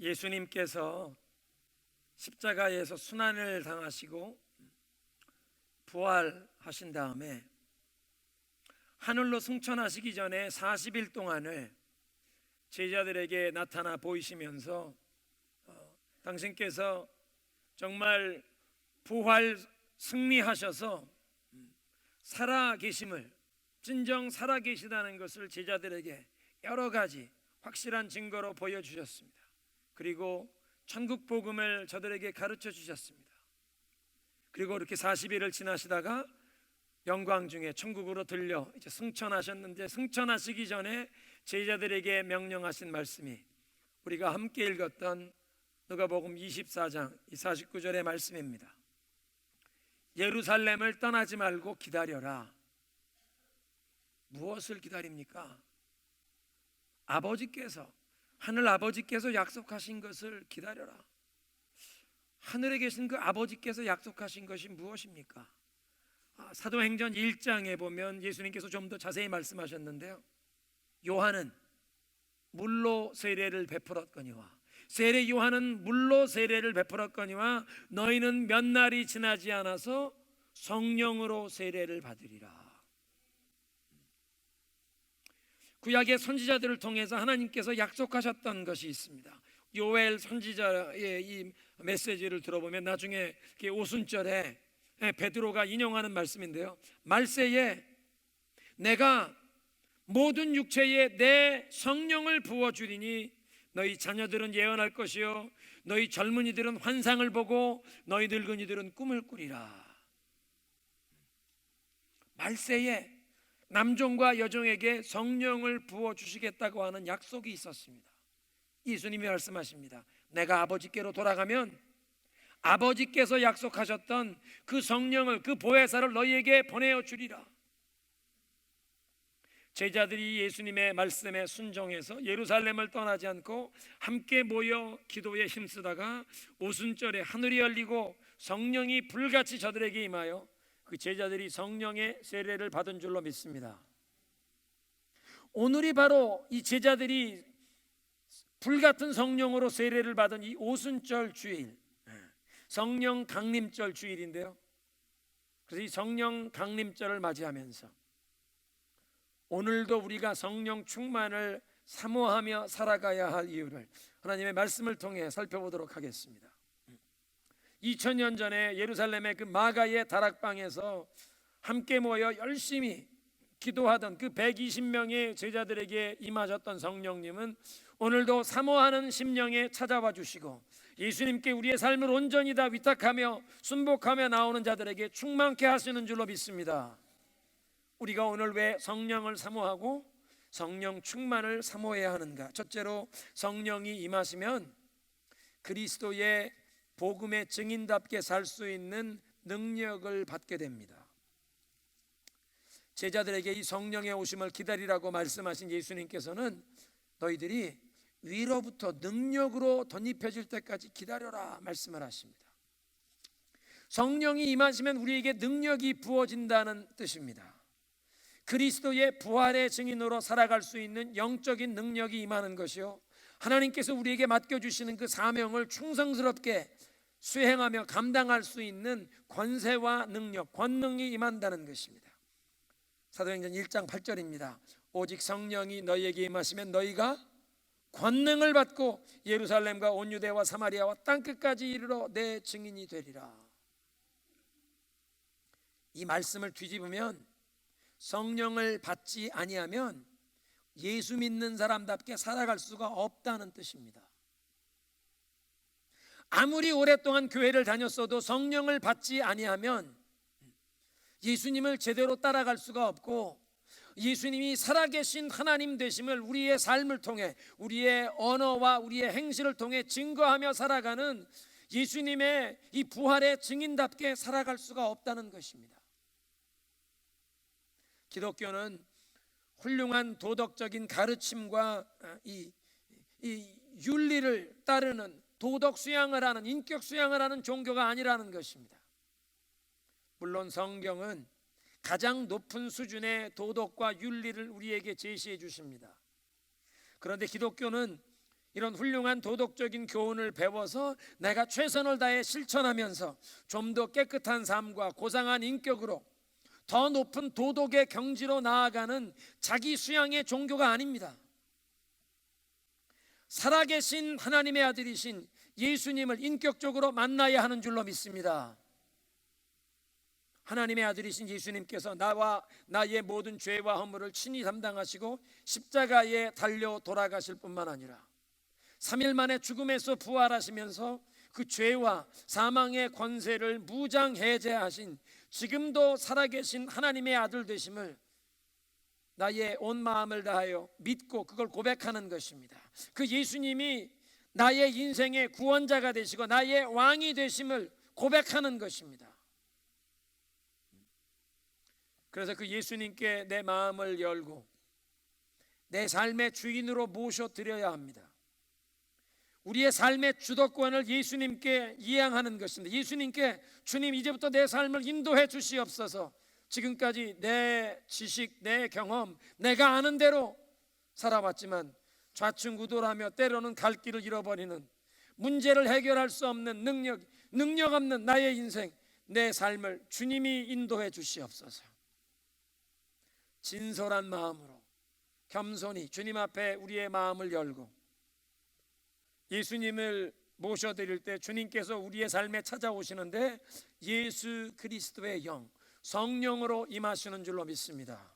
예수님께서 십자가에서 순환을 당하시고 부활하신 다음에 하늘로 승천하시기 전에 40일 동안을 제자들에게 나타나 보이시면서 당신께서 정말 부활 승리하셔서 살아계심을, 진정 살아계시다는 것을 제자들에게 여러 가지 확실한 증거로 보여주셨습니다. 그리고 천국 복음을 저들에게 가르쳐 주셨습니다. 그리고 이렇게 40일을 지나시다가 영광 중에 천국으로 들려 이제 승천하셨는데, 승천하시기 전에 제자들에게 명령하신 말씀이 우리가 함께 읽었던 누가복음 24장 49절의 말씀입니다. 예루살렘을 떠나지 말고 기다려라. 무엇을 기다립니까? 아버지께서, 하늘 아버지께서 약속하신 것을 기다려라. 하늘에 계신 그 아버지께서 약속하신 것이 무엇입니까? 사도행전 1장에 보면 예수님께서 좀 더 자세히 말씀하셨는데요, 요한은 물로 세례를 베풀었거니와, 세례 요한은 물로 세례를 베풀었거니와 너희는 몇 날이 지나지 않아서 성령으로 세례를 받으리라. 구약의 선지자들을 통해서 하나님께서 약속하셨던 것이 있습니다. 요엘 선지자의 이 메시지를 들어보면 나중에 오순절에 베드로가 인용하는 말씀인데요, 말세에 내가 모든 육체에 내 성령을 부어주리니 너희 자녀들은 예언할 것이요 너희 젊은이들은 환상을 보고 너희 늙은이들은 꿈을 꾸리라. 말세에 남종과 여종에게 성령을 부어주시겠다고 하는 약속이 있었습니다. 예수님이 말씀하십니다. 내가 아버지께로 돌아가면 아버지께서 약속하셨던 그 성령을, 그 보혜사를 너희에게 보내어 주리라. 제자들이 예수님의 말씀에 순종해서 예루살렘을 떠나지 않고 함께 모여 기도에 힘쓰다가 오순절에 하늘이 열리고 성령이 불같이 저들에게 임하여 그 제자들이 성령의 세례를 받은 줄로 믿습니다. 오늘이 바로 이 제자들이 불같은 성령으로 세례를 받은 이 오순절 주일, 성령 강림절 주일인데요, 그래서 이 성령 강림절을 맞이하면서 오늘도 우리가 성령 충만을 사모하며 살아가야 할 이유를 하나님의 말씀을 통해 살펴보도록 하겠습니다. 2000년 전에 예루살렘의 그 마가의 다락방에서 함께 모여 열심히 기도하던 그 120명의 제자들에게 임하셨던 성령님은 오늘도 사모하는 심령에 찾아와 주시고 예수님께 우리의 삶을 온전히 다 위탁하며 순복하며 나오는 자들에게 충만케 하시는 줄로 믿습니다. 우리가 오늘 왜 성령을 사모하고 성령 충만을 사모해야 하는가? 첫째로, 성령이 임하시면 그리스도의 복음의 증인답게 살 수 있는 능력을 받게 됩니다. 제자들에게 이 성령의 오심을 기다리라고 말씀하신 예수님께서는 너희들이 위로부터 능력으로 덧입혀질 때까지 기다려라 말씀을 하십니다. 성령이 임하시면 우리에게 능력이 부어진다는 뜻입니다. 그리스도의 부활의 증인으로 살아갈 수 있는 영적인 능력이 임하는 것이요, 하나님께서 우리에게 맡겨주시는 그 사명을 충성스럽게 수행하며 감당할 수 있는 권세와 능력, 권능이 임한다는 것입니다. 사도행전 1장 8절입니다. 오직 성령이 너희에게 임하시면 너희가 권능을 받고 예루살렘과 온 유대와 사마리아와 땅끝까지 이르러 내 증인이 되리라. 이 말씀을 뒤집으면 성령을 받지 아니하면 예수 믿는 사람답게 살아갈 수가 없다는 뜻입니다. 아무리 오랫동안 교회를 다녔어도 성령을 받지 아니하면 예수님을 제대로 따라갈 수가 없고, 예수님이 살아계신 하나님 되심을 우리의 삶을 통해, 우리의 언어와 우리의 행실을 통해 증거하며 살아가는 예수님의 이 부활의 증인답게 살아갈 수가 없다는 것입니다. 기독교는 훌륭한 도덕적인 가르침과 이 윤리를 따르는 도덕 수양을 하는, 인격 수양을 하는 종교가 아니라는 것입니다. 물론 성경은 가장 높은 수준의 도덕과 윤리를 우리에게 제시해 주십니다. 그런데 기독교는 이런 훌륭한 도덕적인 교훈을 배워서 내가 최선을 다해 실천하면서 좀 더 깨끗한 삶과 고상한 인격으로 더 높은 도덕의 경지로 나아가는 자기 수양의 종교가 아닙니다. 살아계신 하나님의 아들이신 예수님을 인격적으로 만나야 하는 줄로 믿습니다. 하나님의 아들이신 예수님께서 나와 나의 모든 죄와 허물을 친히 담당하시고 십자가에 달려 돌아가실 뿐만 아니라 3일 만에 죽음에서 부활하시면서 그 죄와 사망의 권세를 무장해제하신 지금도 살아계신 하나님의 아들 되심을 나의 온 마음을 다하여 믿고 그걸 고백하는 것입니다. 그 예수님이 나의 인생의 구원자가 되시고 나의 왕이 되심을 고백하는 것입니다. 그래서 그 예수님께 내 마음을 열고 내 삶의 주인으로 모셔드려야 합니다. 우리의 삶의 주도권을 예수님께 이양하는 것입니다. 예수님께 주님 이제부터 내 삶을 인도해 주시옵소서. 지금까지 내 지식, 내 경험, 내가 아는 대로 살아왔지만 좌충우돌하며 때로는 갈 길을 잃어버리는 문제를 해결할 수 없는 능력 없는 나의 인생, 내 삶을 주님이 인도해 주시옵소서. 진솔한 마음으로 겸손히 주님 앞에 우리의 마음을 열고 예수님을 모셔드릴 때 주님께서 우리의 삶에 찾아오시는데 예수 그리스도의 영, 성령으로 임하시는 줄로 믿습니다.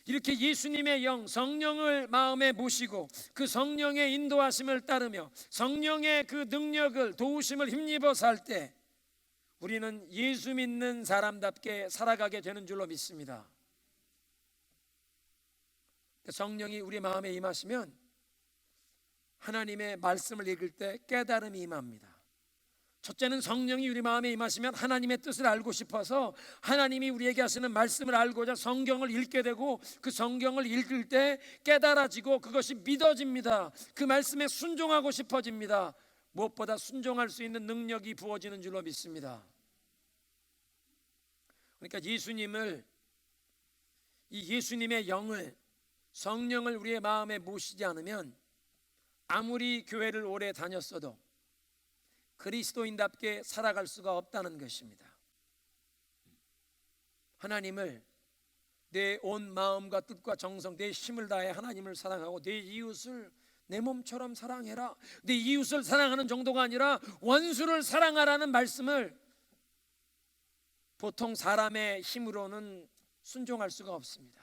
이렇게 예수님의 영, 성령을 마음에 모시고 그 성령의 인도하심을 따르며 성령의 그 능력을, 도우심을 힘입어 살 때 우리는 예수 믿는 사람답게 살아가게 되는 줄로 믿습니다. 성령이 우리 마음에 임하시면 하나님의 말씀을 읽을 때 깨달음이 임합니다. 첫째는 성령이 우리 마음에 임하시면 하나님의 뜻을 알고 싶어서 하나님이 우리에게 하시는 말씀을 알고자 성경을 읽게 되고 그 성경을 읽을 때 깨달아지고 그것이 믿어집니다. 그 말씀에 순종하고 싶어집니다. 무엇보다 순종할 수 있는 능력이 부어지는 줄로 믿습니다. 그러니까 예수님의 영을, 성령을 우리의 마음에 모시지 않으면 아무리 교회를 오래 다녔어도 그리스도인답게 살아갈 수가 없다는 것입니다. 하나님을 내 온 마음과 뜻과 정성, 내 힘을 다해 하나님을 사랑하고 내 이웃을 내 몸처럼 사랑해라. 내 이웃을 사랑하는 정도가 아니라 원수를 사랑하라는 말씀을 보통 사람의 힘으로는 순종할 수가 없습니다.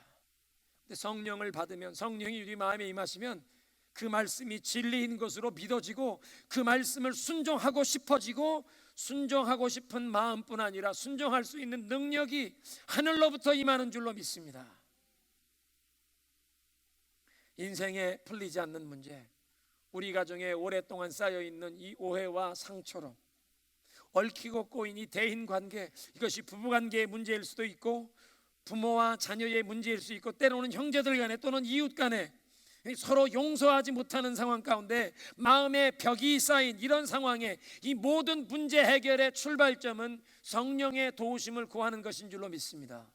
근데 성령을 받으면, 성령이 우리 마음에 임하시면 그 말씀이 진리인 것으로 믿어지고 그 말씀을 순종하고 싶어지고 순종하고 싶은 마음뿐 아니라 순종할 수 있는 능력이 하늘로부터 임하는 줄로 믿습니다. 인생에 풀리지 않는 문제, 우리 가정에 오랫동안 쌓여있는 이 오해와 상처로 얽히고 꼬인 이 대인관계, 이것이 부부관계의 문제일 수도 있고 부모와 자녀의 문제일 수 있고 때로는 형제들 간에 또는 이웃 간에 서로 용서하지 못하는 상황 가운데 마음에 벽이 쌓인 이런 상황에 이 모든 문제 해결의 출발점은 성령의 도우심을 구하는 것인 줄로 믿습니다.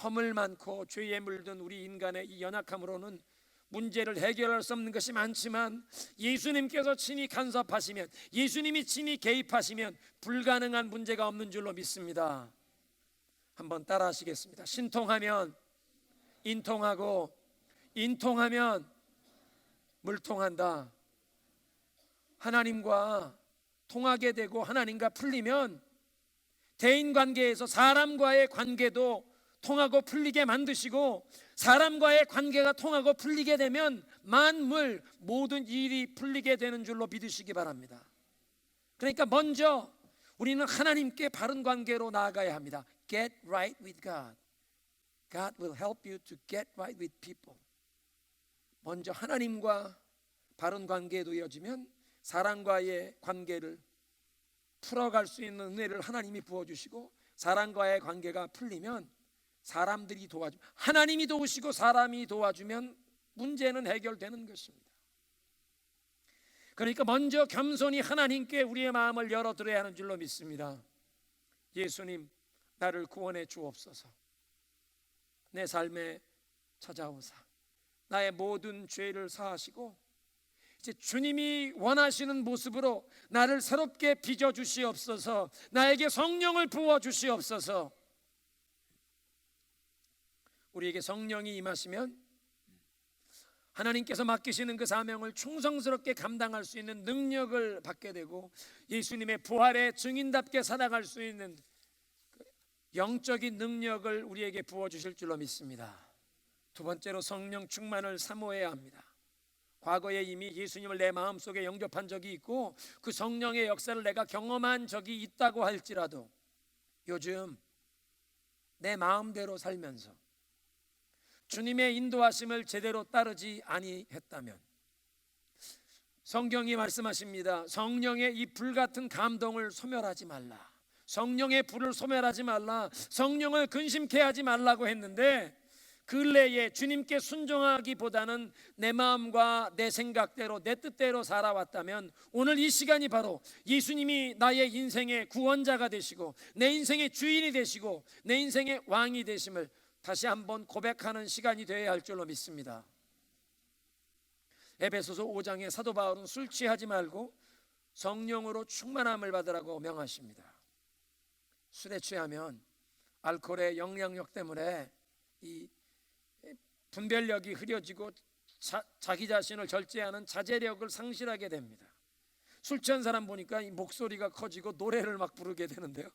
허물 많고 죄에 물든 우리 인간의 이 연약함으로는 문제를 해결할 수 없는 것이 많지만 예수님께서 친히 간섭하시면, 예수님이 친히 개입하시면 불가능한 문제가 없는 줄로 믿습니다. 한번 따라 하시겠습니다. 신통하면 인통하고 인통하면 물통한다. 하나님과 통하게 되고 하나님과 풀리면 대인관계에서 사람과의 관계도 통하고 풀리게 만드시고 사람과의 관계가 통하고 풀리게 되면 만물 모든 일이 풀리게 되는 줄로 믿으시기 바랍니다. 그러니까 먼저 우리는 하나님께 바른 관계로 나아가야 합니다. Get right with God. God will help you to get right with people. 먼저 하나님과 바른 관계에 놓여지면 사람과의 관계를 풀어갈 수 있는 은혜를 하나님이 부어주시고 사람과의 관계가 풀리면 사람들이 도와주면, 하나님이 도우시고 사람이 도와주면 문제는 해결되는 것입니다. 그러니까 먼저 겸손히 하나님께 우리의 마음을 열어드려야 하는 줄로 믿습니다. 예수님, 나를 구원해 주옵소서. 내 삶에 찾아오사 나의 모든 죄를 사하시고 이제 주님이 원하시는 모습으로 나를 새롭게 빚어 주시옵소서. 나에게 성령을 부어 주시옵소서. 우리에게 성령이 임하시면 하나님께서 맡기시는 그 사명을 충성스럽게 감당할 수 있는 능력을 받게 되고 예수님의 부활의 증인답게 살아갈 수 있는 영적인 능력을 우리에게 부어주실 줄로 믿습니다. 두 번째로 성령 충만을 사모해야 합니다. 과거에 이미 예수님을 내 마음속에 영접한 적이 있고 그 성령의 역사를 내가 경험한 적이 있다고 할지라도 요즘 내 마음대로 살면서 주님의 인도하심을 제대로 따르지 아니했다면 성경이 말씀하십니다. 성령의 이 불같은 감동을 소멸하지 말라. 성령의 불을 소멸하지 말라. 성령을 근심케 하지 말라고 했는데 근래에 주님께 순종하기보다는 내 마음과 내 생각대로 내 뜻대로 살아왔다면 오늘 이 시간이 바로 예수님이 나의 인생의 구원자가 되시고 내 인생의 주인이 되시고 내 인생의 왕이 되심을 다시 한번 고백하는 시간이 되어야 할 줄로 믿습니다. 에베소서 5장에 사도 바울은 술 취하지 말고 성령으로 충만함을 받으라고 명하십니다. 술에 취하면 알코올의 영향력 때문에 이 분별력이 흐려지고 자기 자신을 절제하는 자제력을 상실하게 됩니다. 술 취한 사람 보니까 이 목소리가 커지고 노래를 막 부르게 되는데요.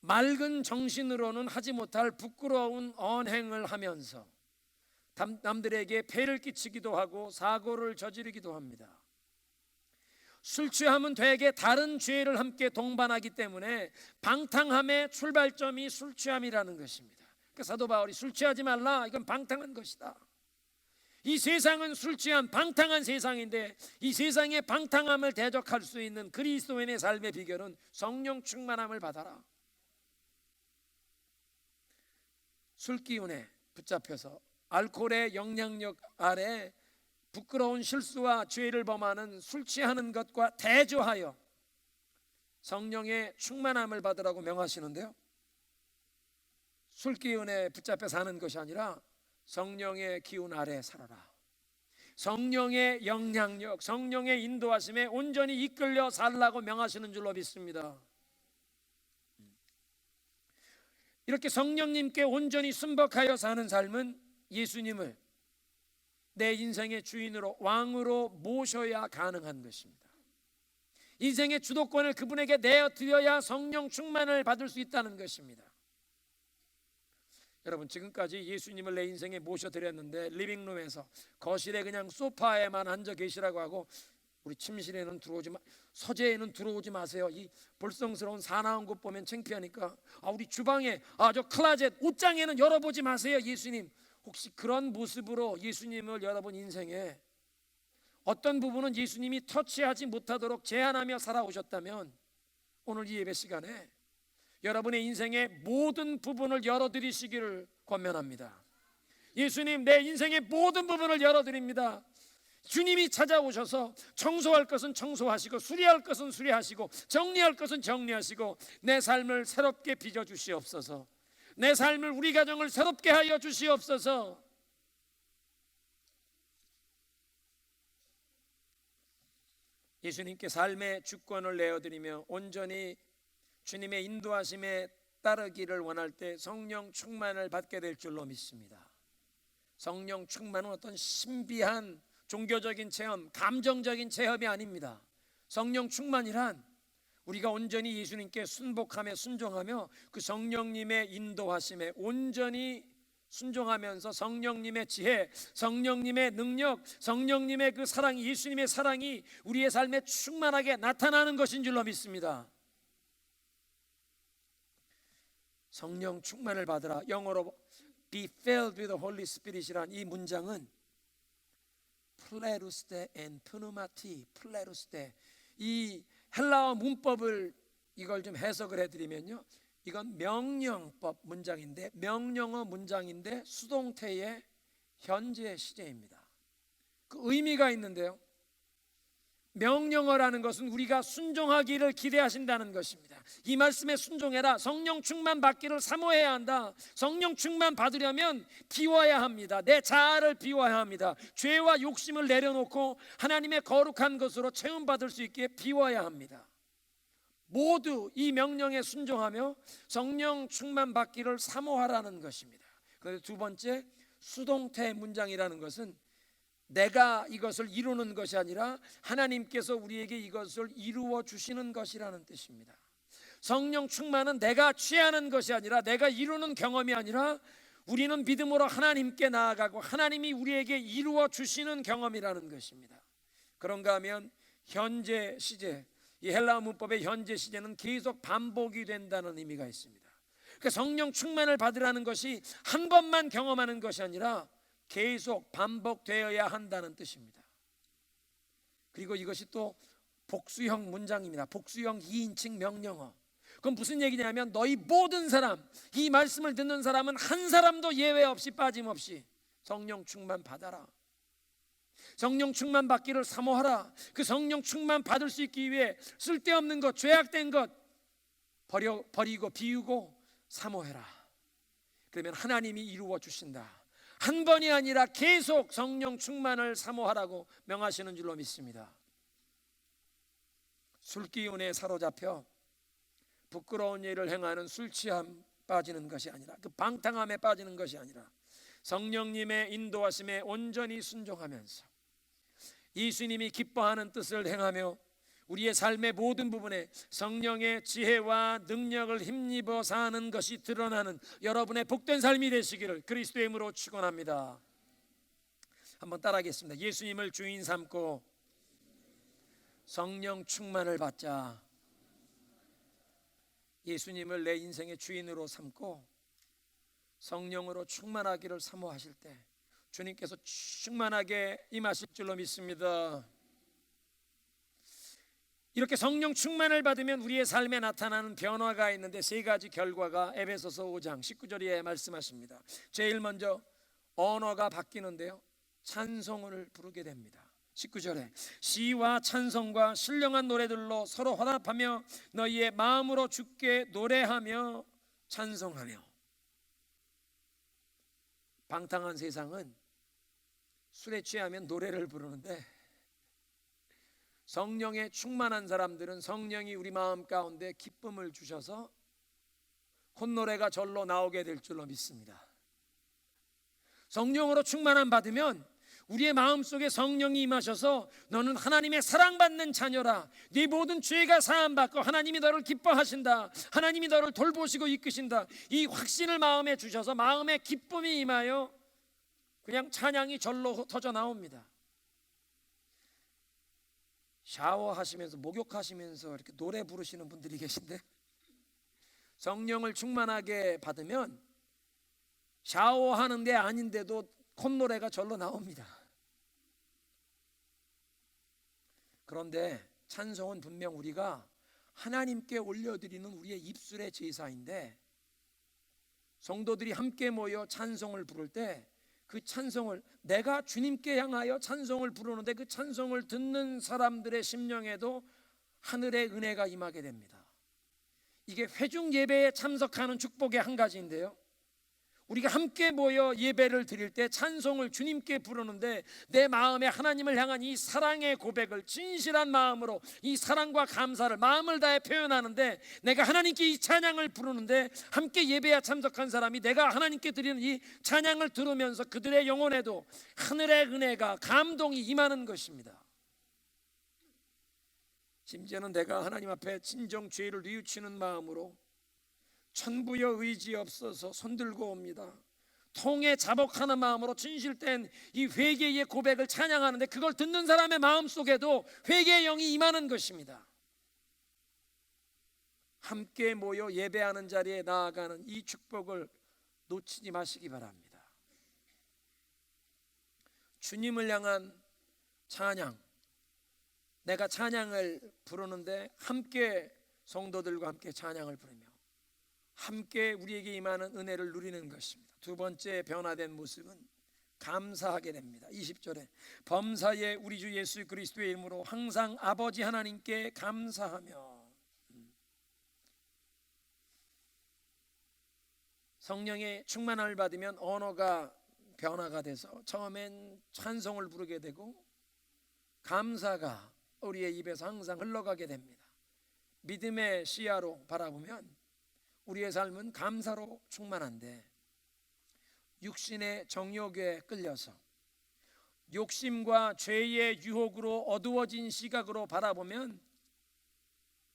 맑은 정신으로는 하지 못할 부끄러운 언행을 하면서 남들에게 폐를 끼치기도 하고 사고를 저지르기도 합니다. 술 취하면 되게 다른 죄를 함께 동반하기 때문에 방탕함의 출발점이 술 취함이라는 것입니다. 사도 바울이 술 취하지 말라, 이건 방탕한 것이다. 이 세상은 술 취한 방탕한 세상인데 이 세상의 방탕함을 대적할 수 있는 그리스도인의 삶의 비결은 성령 충만함을 받아라. 술 기운에 붙잡혀서 알코올의 영향력 아래 부끄러운 실수와 죄를 범하는 술 취하는 것과 대조하여 성령의 충만함을 받으라고 명하시는데요, 술 기운에 붙잡혀 사는 것이 아니라 성령의 기운 아래 살아라. 성령의 영향력, 성령의 인도하심에 온전히 이끌려 살라고 명하시는 줄로 믿습니다. 이렇게 성령님께 온전히 순복하여 사는 삶은 예수님을 내 인생의 주인으로 왕으로 모셔야 가능한 것입니다. 인생의 주도권을 그분에게 내어드려야 성령 충만을 받을 수 있다는 것입니다. 여러분, 지금까지 예수님을 내 인생에 모셔드렸는데 리빙룸에서 거실에 그냥 소파에만 앉아 계시라고 하고 우리 침실에는 들어오지 마, 서재에는 들어오지 마세요. 이 볼성스러운 사나운 곳 보면 창피하니까 우리 주방에 저 클라젯 옷장에는 열어보지 마세요. 예수님, 혹시 그런 모습으로 예수님을 여러분 인생에 어떤 부분은 예수님이 터치하지 못하도록 제한하며 살아오셨다면 오늘 이 예배 시간에 여러분의 인생의 모든 부분을 열어드리시기를 권면합니다. 예수님, 내 인생의 모든 부분을 열어드립니다. 주님이 찾아오셔서 청소할 것은 청소하시고 수리할 것은 수리하시고 정리할 것은 정리하시고 내 삶을 새롭게 빚어주시옵소서. 내 삶을, 우리 가정을 새롭게 하여 주시옵소서. 예수님께 삶의 주권을 내어드리며 온전히 주님의 인도하심에 따르기를 원할 때 성령 충만을 받게 될 줄로 믿습니다. 성령 충만은 어떤 신비한 종교적인 체험, 감정적인 체험이 아닙니다. 성령 충만이란 우리가 온전히 예수님께 순복하며 순종하며 그 성령님의 인도하심에 온전히 순종하면서 성령님의 지혜, 성령님의 능력, 성령님의 그 사랑, 예수님의 사랑이 우리의 삶에 충만하게 나타나는 것인 줄로 믿습니다. 성령 충만을 받으라. 영어로 be filled with the Holy Spirit이란 이 문장은 플레루스테 앤 프누마티, 플레루스테, 이 헬라어 문법을 이걸 좀 해석을 해드리면요, 이건 명령법 문장인데, 명령어 문장인데 수동태의 현재 시제입니다. 그 의미가 있는데요, 명령어라는 것은 우리가 순종하기를 기대하신다는 것입니다. 이 말씀에 순종해라. 성령 충만 받기를 사모해야 한다. 성령 충만 받으려면 비워야 합니다. 내 자아를 비워야 합니다. 죄와 욕심을 내려놓고 하나님의 거룩한 것으로 체험받을 수 있게 비워야 합니다. 모두 이 명령에 순종하며 성령 충만 받기를 사모하라는 것입니다. 그런데 두 번째, 수동태 문장이라는 것은 내가 이것을 이루는 것이 아니라 하나님께서 우리에게 이것을 이루어 주시는 것이라는 뜻입니다. 성령 충만은 내가 취하는 것이 아니라, 내가 이루는 경험이 아니라, 우리는 믿음으로 하나님께 나아가고 하나님이 우리에게 이루어 주시는 경험이라는 것입니다. 그런가 하면 현재 시제, 이 헬라어 문법의 현재 시제는 계속 반복이 된다는 의미가 있습니다. 그러니까 성령 충만을 받으라는 것이 한 번만 경험하는 것이 아니라 계속 반복되어야 한다는 뜻입니다. 그리고 이것이 또 복수형 문장입니다. 복수형 2인칭 명령어. 그건 무슨 얘기냐면, 너희 모든 사람, 이 말씀을 듣는 사람은 한 사람도 예외 없이 빠짐없이 성령 충만 받아라. 성령 충만 받기를 사모하라. 그 성령 충만 받을 수 있기 위해 쓸데없는 것, 죄악된 것 버리고 비우고 사모해라. 그러면 하나님이 이루어 주신다. 한 번이 아니라 계속 성령 충만을 사모하라고 명하시는 줄로 믿습니다. 술기운에 사로잡혀 부끄러운 일을 행하는 술 취함 빠지는 것이 아니라, 그 방탕함에 빠지는 것이 아니라 성령님의 인도하심에 온전히 순종하면서 예수님이 기뻐하는 뜻을 행하며 우리의 삶의 모든 부분에 성령의 지혜와 능력을 힘입어 사는 것이 드러나는 여러분의 복된 삶이 되시기를 그리스도의 이름으로 축원합니다. 한번 따라하겠습니다. 예수님을 주인 삼고 성령 충만을 받자. 예수님을 내 인생의 주인으로 삼고 성령으로 충만하기를 사모하실 때 주님께서 충만하게 임하실 줄로 믿습니다. 이렇게 성령 충만을 받으면 우리의 삶에 나타나는 변화가 있는데, 세 가지 결과가 에베소서 5장 19절에 말씀하십니다. 제일 먼저 언어가 바뀌는데요, 찬송을 부르게 됩니다. 19절에 시와 찬송과 신령한 노래들로 서로 화답하며 너희의 마음으로 주께 노래하며 찬송하며. 방탕한 세상은 술에 취하면 노래를 부르는데, 성령에 충만한 사람들은 성령이 우리 마음 가운데 기쁨을 주셔서 콧노래가 절로 나오게 될 줄로 믿습니다. 성령으로 충만함 받으면 우리의 마음속에 성령이 임하셔서 너는 하나님의 사랑받는 자녀라, 네 모든 죄가 사함받고 하나님이 너를 기뻐하신다, 하나님이 너를 돌보시고 이끄신다, 이 확신을 마음에 주셔서 마음에 기쁨이 임하여 그냥 찬양이 절로 터져 나옵니다. 샤워하시면서 목욕하시면서 이렇게 노래 부르시는 분들이 계신데, 성령을 충만하게 받으면 샤워하는 게 아닌데도 콧노래가 절로 나옵니다. 그런데 찬송은 분명 우리가 하나님께 올려드리는 우리의 입술의 제사인데, 성도들이 함께 모여 찬송을 부를 때 그 찬송을, 내가 주님께 향하여 찬송을 부르는데 그 찬송을 듣는 사람들의 심령에도 하늘의 은혜가 임하게 됩니다. 이게 회중 예배에 참석하는 축복의 한 가지인데요, 우리가 함께 모여 예배를 드릴 때 찬송을 주님께 부르는데 내 마음에 하나님을 향한 이 사랑의 고백을 진실한 마음으로, 이 사랑과 감사를 마음을 다해 표현하는데, 내가 하나님께 이 찬양을 부르는데 함께 예배에 참석한 사람이 내가 하나님께 드리는 이 찬양을 들으면서 그들의 영혼에도 하늘의 은혜가, 감동이 임하는 것입니다. 심지어는 내가 하나님 앞에 진정 죄를 뉘우치는 마음으로 천부여 의지 없어서 손들고 옵니다. 통에 자복하는 마음으로 진실된 이 회개의 고백을 찬양하는데, 그걸 듣는 사람의 마음속에도 회개의 영이 임하는 것입니다. 함께 모여 예배하는 자리에 나아가는 이 축복을 놓치지 마시기 바랍니다. 주님을 향한 찬양, 내가 찬양을 부르는데 함께 성도들과 함께 찬양을 부르며 함께 우리에게 임하는 은혜를 누리는 것입니다. 두 번째 변화된 모습은 감사하게 됩니다. 20절에 범사에 우리 주 예수 그리스도의 이름으로 항상 아버지 하나님께 감사하며. 성령의 충만함을 받으면 언어가 변화가 돼서 처음엔 찬송을 부르게 되고 감사가 우리의 입에서 항상 흘러가게 됩니다. 믿음의 시야로 바라보면 우리의 삶은 감사로 충만한데, 육신의 정욕에 끌려서 욕심과 죄의 유혹으로 어두워진 시각으로 바라보면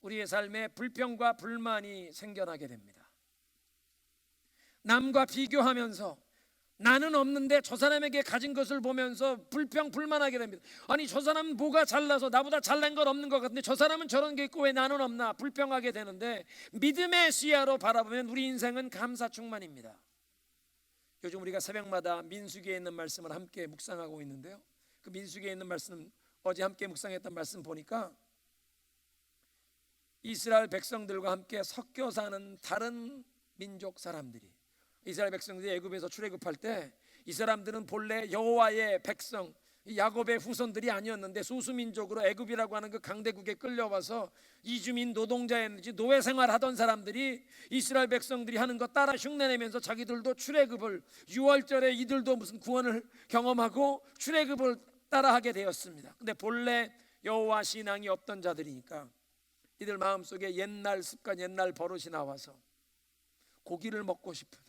우리의 삶에 불평과 불만이 생겨나게 됩니다. 남과 비교하면서 나는 없는데 저 사람에게 가진 것을 보면서 불평 불만하게 됩니다. 아니, 저 사람은 뭐가 잘나서 나보다 잘난 건 없는 것 같은데 저 사람은 저런 게 있고 왜 나는 없나 불평하게 되는데, 믿음의 시야로 바라보면 우리 인생은 감사 충만입니다. 요즘 우리가 새벽마다 민수기에 있는 말씀을 함께 묵상하고 있는데요, 그 민수기에 있는 말씀, 어제 함께 묵상했던 말씀 보니까 이스라엘 백성들과 함께 섞여 사는 다른 민족 사람들이, 이스라엘 백성들이 애굽에서 출애굽할 때 이 사람들은 본래 여호와의 백성, 야곱의 후손들이 아니었는데 소수민족으로 애굽이라고 하는 그 강대국에 끌려와서 이주민 노동자였는지 노예 생활하던 사람들이 이스라엘 백성들이 하는 거 따라 흉내내면서 자기들도 출애굽을, 6월절에 이들도 무슨 구원을 경험하고 출애굽을 따라하게 되었습니다. 근데 본래 여호와 신앙이 없던 자들이니까 이들 마음속에 옛날 습관, 옛날 버릇이 나와서 고기를 먹고 싶은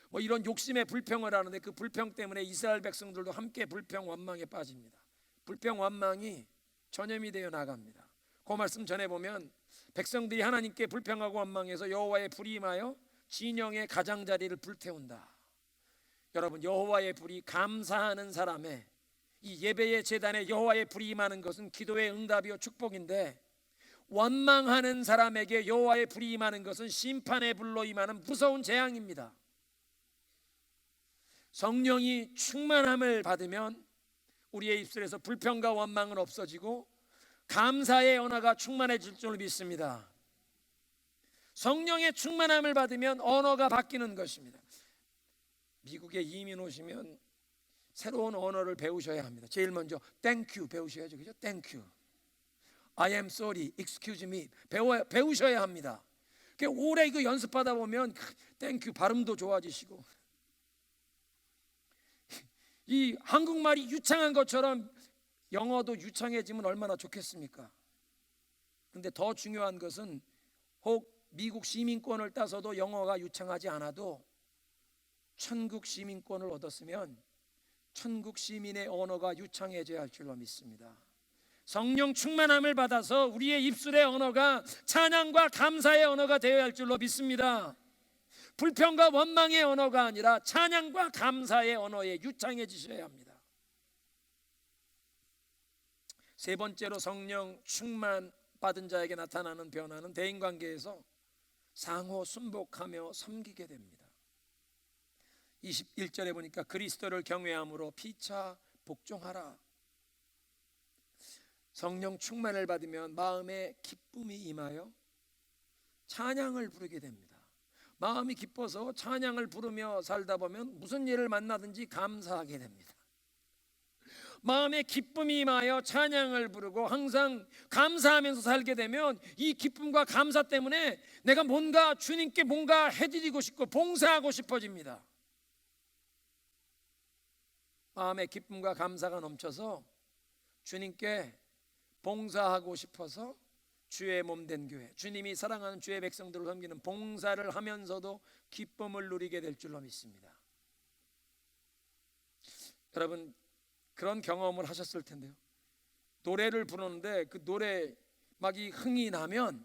뭐 이런 욕심의 불평을 하는데, 그 불평 때문에 이스라엘 백성들도 함께 불평 원망에 빠집니다. 불평 원망이 전염이 되어 나갑니다. 그 말씀 전해 보면 백성들이 하나님께 불평하고 원망해서 여호와의 불이 임하여 진영의 가장자리를 불태운다. 여러분, 여호와의 불이 감사하는 사람의 이 예배의 제단에 여호와의 불이 임하는 것은 기도의 응답이요 축복인데, 원망하는 사람에게 여호와의 불이 임하는 것은 심판의 불로 임하는 무서운 재앙입니다. 성령이 충만함을 받으면 우리의 입술에서 불평과 원망은 없어지고 감사의 언어가 충만해질 줄 믿습니다. 성령의 충만함을 받으면 언어가 바뀌는 것입니다. 미국에 이민 오시면 새로운 언어를 배우셔야 합니다. 제일 먼저 Thank you 배우셔야죠, 그죠? Thank you, I am sorry, excuse me 배우셔야 합니다. 오래 이거 연습하다 보면 Thank you 발음도 좋아지시고, 이 한국말이 유창한 것처럼 영어도 유창해지면 얼마나 좋겠습니까? 근데 더 중요한 것은 혹 미국 시민권을 따서도 영어가 유창하지 않아도 천국 시민권을 얻었으면 천국 시민의 언어가 유창해져야 할 줄로 믿습니다. 성령 충만함을 받아서 우리의 입술의 언어가 찬양과 감사의 언어가 되어야 할 줄로 믿습니다. 불평과 원망의 언어가 아니라 찬양과 감사의 언어에 유창해지셔야 합니다. 세 번째로 성령 충만 받은 자에게 나타나는 변화는 대인관계에서 상호 순복하며 섬기게 됩니다. 21절에 보니까 그리스도를 경외함으로 피차 복종하라. 성령 충만을 받으면 마음에 기쁨이 임하여 찬양을 부르게 됩니다. 마음이 기뻐서 찬양을 부르며 살다 보면 무슨 일을 만나든지 감사하게 됩니다. 마음에 기쁨이 임하여 찬양을 부르고 항상 감사하면서 살게 되면 이 기쁨과 감사 때문에 내가 뭔가 주님께 뭔가 해드리고 싶고 봉사하고 싶어집니다. 마음에 기쁨과 감사가 넘쳐서 주님께 봉사하고 싶어서 주의 몸된 교회, 주님이 사랑하는 주의 백성들을 섬기는 봉사를 하면서도 기쁨을 누리게 될 줄로 믿습니다. 여러분, 그런 경험을 하셨을 텐데요. 노래를 부르는데 그 노래 막 이 흥이 나면,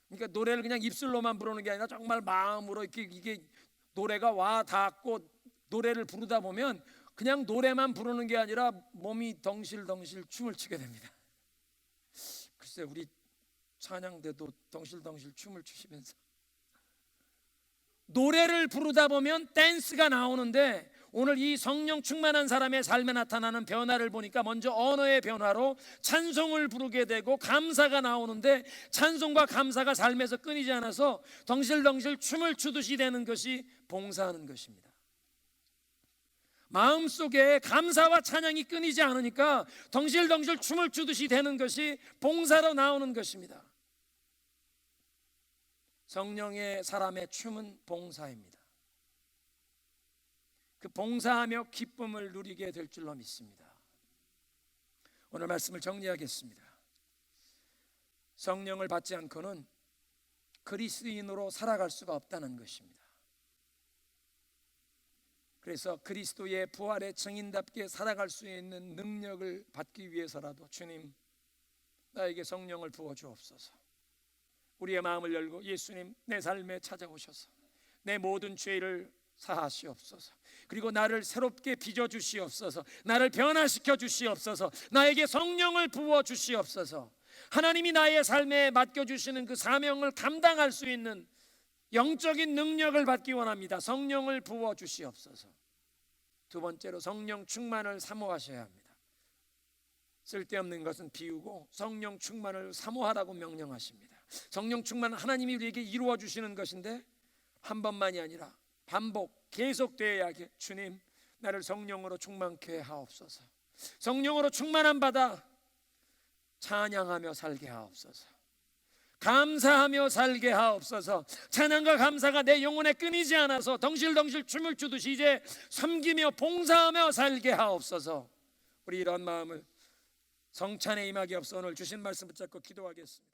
그러니까 노래를 그냥 입술로만 부르는 게 아니라 정말 마음으로 이게 노래가 와 닿고 노래를 부르다 보면 그냥 노래만 부르는 게 아니라 몸이 덩실덩실 춤을 추게 됩니다. 글쎄, 우리 찬양대도 덩실덩실 춤을 추시면서 노래를 부르다 보면 댄스가 나오는데, 오늘 이 성령 충만한 사람의 삶에 나타나는 변화를 보니까 먼저 언어의 변화로 찬송을 부르게 되고 감사가 나오는데, 찬송과 감사가 삶에서 끊이지 않아서 덩실덩실 춤을 추듯이 되는 것이 봉사하는 것입니다. 마음속에 감사와 찬양이 끊이지 않으니까 덩실덩실 춤을 추듯이 되는 것이 봉사로 나오는 것입니다. 성령의 사람의 춤은 봉사입니다. 그 봉사하며 기쁨을 누리게 될 줄로 믿습니다. 오늘 말씀을 정리하겠습니다. 성령을 받지 않고는 그리스도인으로 살아갈 수가 없다는 것입니다. 그래서 그리스도의 부활의 증인답게 살아갈 수 있는 능력을 받기 위해서라도 주님, 나에게 성령을 부어주옵소서. 우리의 마음을 열고 예수님, 내 삶에 찾아오셔서 내 모든 죄를 사하시옵소서. 그리고 나를 새롭게 빚어주시옵소서. 나를 변화시켜 주시옵소서. 나에게 성령을 부어주시옵소서. 하나님이 나의 삶에 맡겨주시는 그 사명을 감당할 수 있는 영적인 능력을 받기 원합니다. 성령을 부어주시옵소서. 두 번째로 성령 충만을 사모하셔야 합니다. 쓸데없는 것은 비우고 성령 충만을 사모하라고 명령하십니다. 성령 충만은 하나님이 우리에게 이루어 주시는 것인데 한 번만이 아니라 반복 계속되어야 하게, 주님, 나를 성령으로 충만케 하옵소서. 성령으로 충만함 받아 찬양하며 살게 하옵소서. 감사하며 살게 하옵소서. 찬양과 감사가 내 영혼에 끊이지 않아서 덩실덩실 춤을 추듯이 이제 섬기며 봉사하며 살게 하옵소서. 우리 이런 마음을 성찬에 임하기 앞서 오늘 주신 말씀 붙잡고 기도하겠습니다.